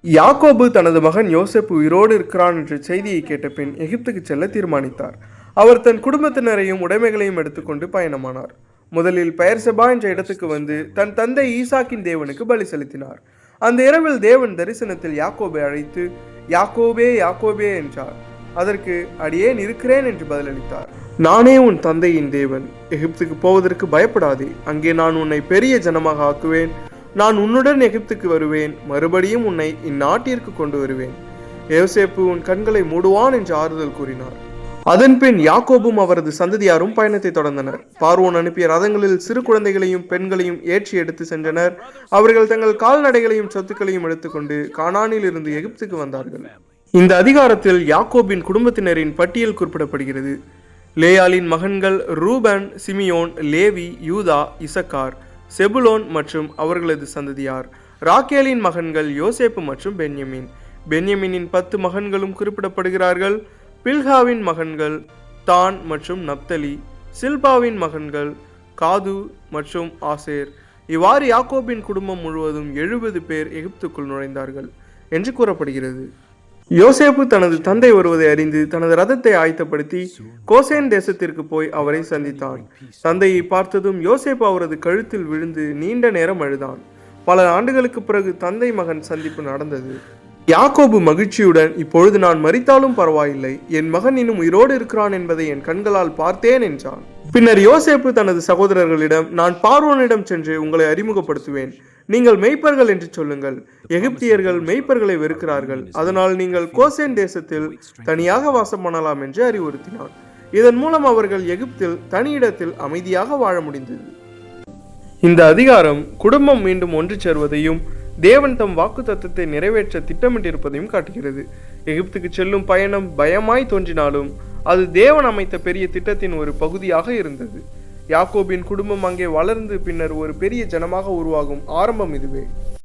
யாக்கோபு தனது மகன் யோசேப்பு உயிரோடு இருக்கிறான் என்ற செய்தியை கேட்ட பின் எகிப்துக்கு செல்ல தீர்மானித்தார். அவர் தன் குடும்பத்தினரையும் உடைமைகளையும் எடுத்துக்கொண்டு பயணமானார். முதலில் பெயர்செபா என்ற இடத்துக்கு வந்து தன் தந்தை ஈசாக்கின் தேவனுக்கு பலி செலுத்தினார். அந்த இரவில் தேவன் தரிசனத்தில் யாக்கோபை அழைத்து, யாக்கோபே யாக்கோபே என்றார். அதற்கு, அடியேன் இருக்கிறேன் என்று பதிலளித்தார். நானே உன் தந்தையின் தேவன். எகிப்துக்கு போவதற்கு பயப்படாதே. அங்கே நான் உன்னை பெரிய ஜனமாக ஆக்குவேன். நான் உன்னுடன் எகிப்துக்கு வருவேன். மறுபடியும் உன்னை இந்நாட்டிற்கு கொண்டு வருவேன். யோசேப்பு உன் கண்களை மூடுவான் என்று ஆறுதல் கூறினார். அதன்பின் யாக்கோபும் அவரது சந்ததியாரும் பயணத்தை தொடர்ந்தனர். பார்வோன் அனுப்பிய ரதங்களில் சிறு குழந்தைகளையும் பெண்களையும் ஏற்றி எடுத்து சென்றனர். அவர்கள் தங்கள் கால்நடைகளையும் சொத்துக்களையும் எடுத்துக்கொண்டு கானானில் இருந்து எகிப்துக்கு வந்தார்கள். இந்த அதிகாரத்தில் யாக்கோபின் குடும்பத்தினரின் பட்டியல் குறிப்பிடப்படுகிறது. லேயாலின் மகன்கள் ரூபன், சிமியோன், லேவி, யூதா, இசக்கார், செபுலோன் மற்றும் அவர்களது சந்ததியார். ராக்கேலின் மகன்கள் யோசேப்பு மற்றும் பென்யமின். பென்யமினின் 10 மகன்களும் குறிப்பிடப்படுகிறார்கள். பில்காவின் மகன்கள் தான் மற்றும் நப்தலி. சில்பாவின் மகன்கள் காது மற்றும் ஆசேர். இவ்வாறு யாக்கோபின் குடும்பம் முழுவதும் 70 பேர் எகிப்துக்குள் நுழைந்தார்கள் என்று கூறப்படுகிறது. யோசேப்பு தனது தந்தை வருவதை அறிந்து தனது ரதத்தை ஆயத்தப்படுத்தி கோசேன் தேசத்திற்கு போய் அவரை சந்தித்தான். தந்தையை பார்த்ததும் யோசேப்பு அவரது கழுத்தில் விழுந்து நீண்ட நேரம் அழுதான். பல ஆண்டுகளுக்கு பிறகு தந்தை மகன் சந்திப்பு நடந்தது. யாக்கோபு மகிழ்ச்சியுடன், இப்பொழுது நான் மரித்தாலும் பரவாயில்லை, என் மகன் இன்னும் உயிரோடு இருக்கிறான் என்பதை என் கண்களால் பார்த்தேன் என்றான். பின்னர் யோசேப்பு தனது சகோதரர்களிடம், நான் பார்வோனிடம் சென்று உங்களை அறிமுகப்படுத்துவேன். நீங்கள் மெய்ப்பர்கள் என்று சொல்லுங்கள். எகிப்தியர்கள் மெய்ப்பர்களை வெறுக்கிறார்கள். அதனால் நீங்கள் கோசேன் தேசத்தில் தனியாக வாசம் பண்ணலாம் என்று அறிவுறுத்தினார். இதன் மூலம் அவர்கள் எகிப்தில் தனியிடத்தில் அமைதியாக வாழ முடிந்தது. இந்த அதிகாரம் குடும்பம் மீண்டும் ஒன்று சேர்வதையும் தேவன் தம் வாக்கு தத்தத்தை நிறைவேற்ற திட்டமிட்டிருப்பதையும் காட்டுகிறது. எகிப்துக்கு செல்லும் பயணம் பயமாய் தோன்றினாலும் அது தேவன் அமைத்த பெரிய திட்டத்தின் ஒரு பகுதியாக இருந்தது. யாக்கோபின் குடும்பம் அங்கே வளர்ந்து பின்னர் ஒரு பெரிய ஜனமாக உருவாகும் ஆரம்பம் இதுவே.